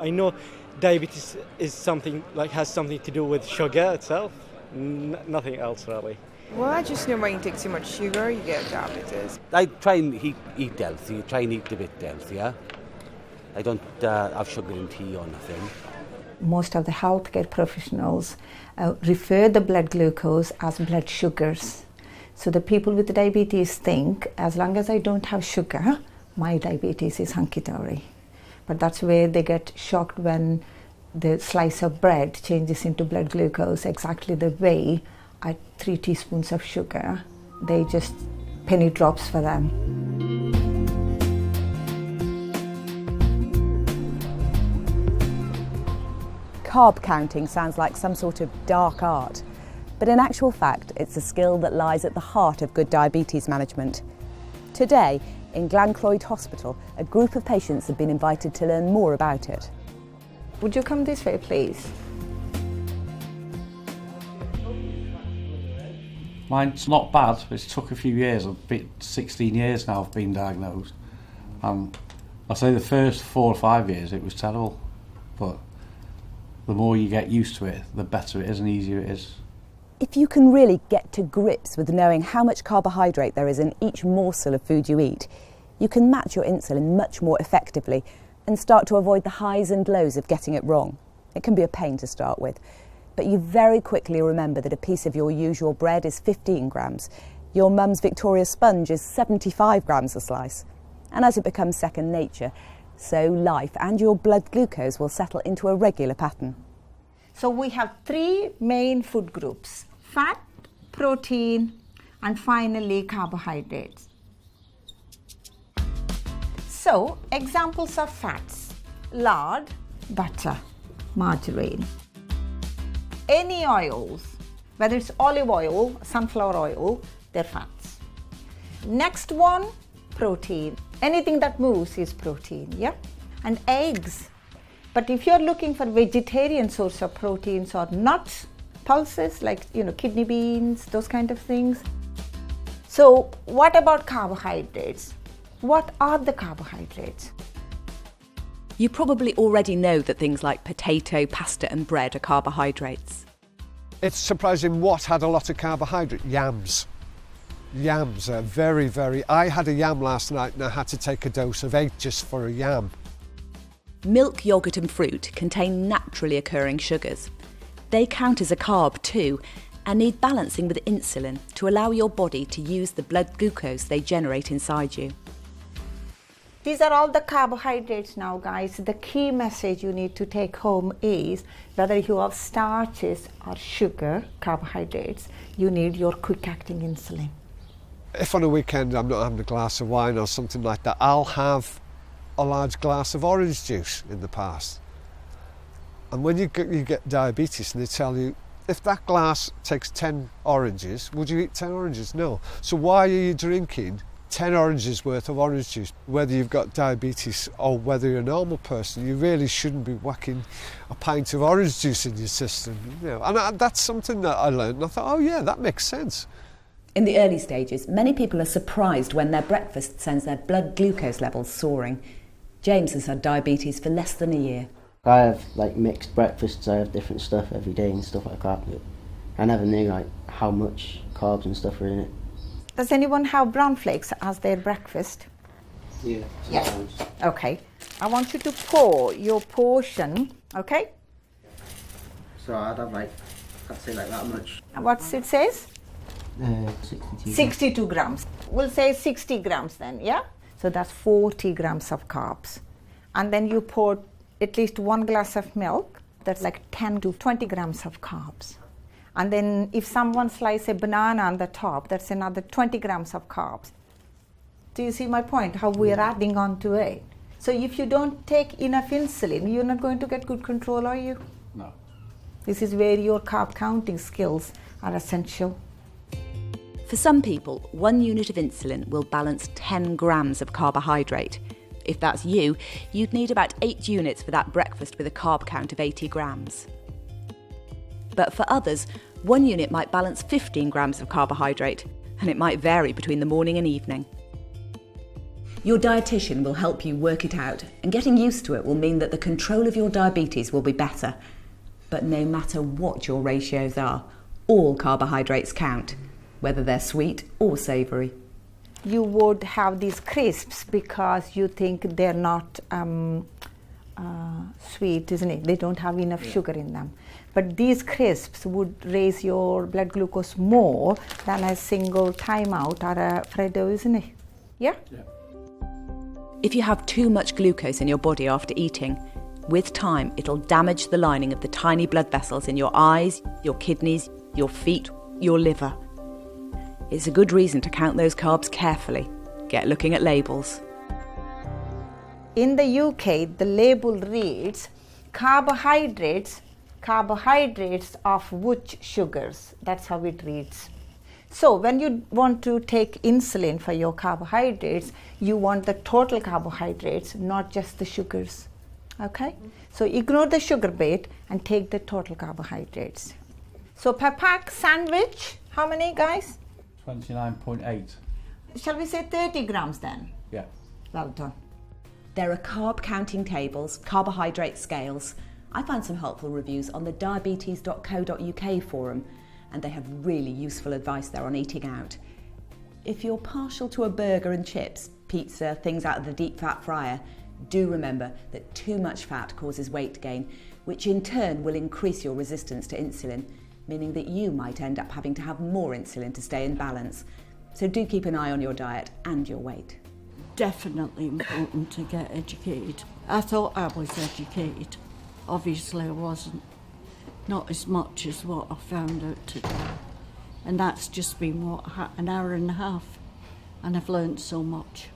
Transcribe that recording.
I know diabetes is something has something to do with sugar itself, nothing else really. Well, I just know when you take too much sugar, you get diabetes. I try and eat healthy, try and eat a bit healthier. I don't have sugar in tea or nothing. Most of the healthcare professionals refer the blood glucose as blood sugars. So the people with diabetes think, as long as I don't have sugar, my diabetes is hunky-dory. But that's where they get shocked when the slice of bread changes into blood glucose exactly the way at 3 teaspoons of sugar. They just penny drops for them. Carb counting sounds like some sort of dark art, but in actual fact it's a skill that lies at the heart of good diabetes management. Today, in Glencroyd Hospital, a group of patients have been invited to learn more about it. Would you come this way, please? Mine's not bad, it's took a few years. 16 years now I've been diagnosed. I'll say the first 4 or 5 years it was terrible, but the more you get used to it, the better it is and easier it is. If you can really get to grips with knowing how much carbohydrate there is in each morsel of food you eat, you can match your insulin much more effectively and start to avoid the highs and lows of getting it wrong. It can be a pain to start with, but you very quickly remember that a piece of your usual bread is 15 grams, your mum's Victoria sponge is 75 grams a slice. And as it becomes second nature, so life and your blood glucose will settle into a regular pattern. So we have 3 main food groups: fat, protein, and finally carbohydrates. So examples of fats: lard, butter, margarine. Any oils, whether it's olive oil, sunflower oil, they're fats. Next one, protein. Anything that moves is protein, yeah? And eggs. But if you're looking for vegetarian source of proteins or nuts, pulses like kidney beans, those kind of things. So what about carbohydrates? What are the carbohydrates? You probably already know that things like potato, pasta and bread are carbohydrates. It's surprising what had a lot of carbohydrate. Yams. Yams are very, very... I had a yam last night and I had to take a dose of 8 just for a yam. Milk, yoghurt and fruit contain naturally occurring sugars. They count as a carb too and need balancing with insulin to allow your body to use the blood glucose they generate inside you. These are all the carbohydrates now, guys. The key message you need to take home is whether you have starches or sugar, carbohydrates, you need your quick-acting insulin. If on a weekend I'm not having a glass of wine or something like that, I'll have a large glass of orange juice in the past. And when you get diabetes and they tell you, if that glass takes 10 oranges, would you eat 10 oranges? No. So why are you drinking 10 oranges worth of orange juice? Whether you've got diabetes or whether you're a normal person, you really shouldn't be whacking a pint of orange juice in your system. And that's something that I learned and I thought, oh yeah, that makes sense. In the early stages, many people are surprised when their breakfast sends their blood glucose levels soaring. James has had diabetes for less than a year. I have mixed breakfasts, I have different stuff every day and stuff like that. But I never knew how much carbs and stuff are in it. Does anyone have brown flakes as their breakfast? Yeah, sometimes. Yeah. Okay. I want you to pour your portion, okay? So I'd have I'd say that much. What's it says? 62. 62 grams. We'll say 60 grams then, yeah? So that's 40 grams of carbs. And then you pour at least 1 glass of milk. That's 10 to 20 grams of carbs. And then if someone slices a banana on the top, that's another 20 grams of carbs. Do you see my point? How we're adding on to it. So if you don't take enough insulin, you're not going to get good control, are you? No. This is where your carb counting skills are essential. For some people, 1 unit of insulin will balance 10 grams of carbohydrate. If that's you, you'd need about 8 units for that breakfast with a carb count of 80 grams. But for others, 1 unit might balance 15 grams of carbohydrate, and it might vary between the morning and evening. Your dietitian will help you work it out, and getting used to it will mean that the control of your diabetes will be better. But no matter what your ratios are, all carbohydrates count, whether they're sweet or savoury. You would have these crisps because you think they're not sweet, isn't it? They don't have enough sugar in them. But these crisps would raise your blood glucose more than a single time out or a Freddo, isn't it? Yeah? If you have too much glucose in your body after eating, with time it'll damage the lining of the tiny blood vessels in your eyes, your kidneys, your feet, your liver. It's a good reason to count those carbs carefully. Get looking at labels. In the UK, the label reads carbohydrates of which sugars. That's how it reads. So when you want to take insulin for your carbohydrates, you want the total carbohydrates, not just the sugars. Okay? So ignore the sugar bit and take the total carbohydrates. So per pack sandwich, how many, guys? 29.8. Shall we say 30 grams then? Yeah. Well done. There are carb counting tables, carbohydrate scales. I found some helpful reviews on the diabetes.co.uk forum, and they have really useful advice there on eating out. If you're partial to a burger and chips, pizza, things out of the deep fat fryer, do remember that too much fat causes weight gain, which in turn will increase your resistance to insulin, meaning that you might end up having to have more insulin to stay in balance. So do keep an eye on your diet and your weight. Definitely important to get educated. I thought I was educated. Obviously I wasn't. Not as much as what I found out today. And that's just been, an hour and a half. And I've learned so much.